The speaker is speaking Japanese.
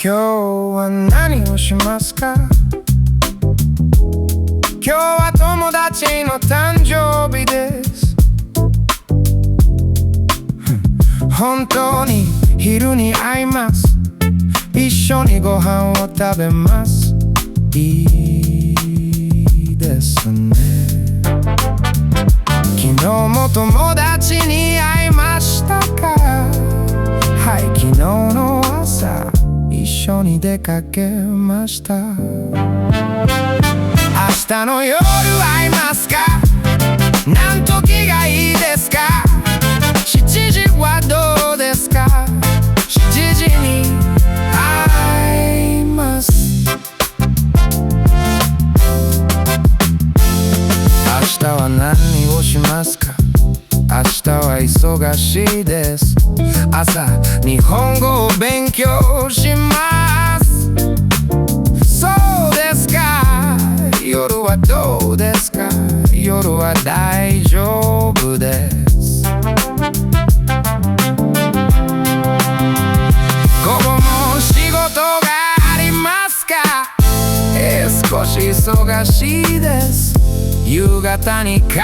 今日は何をしますか？今日は友達の誕生日です。本当に昼に会います。一緒にご飯を食べます。いいですね。昨日も友達に会いましたか？はい、昨日の朝一緒に出かけました。明日の夜会いますか？何時がいいですか？7時はどうですか？7時に会います。明日は何をしますか？明日は忙しいです。朝日本語を勉強します。そうですか。夜はどうですか？夜は大丈夫です。午後も仕事がありますか？少し忙しいです。夕方に帰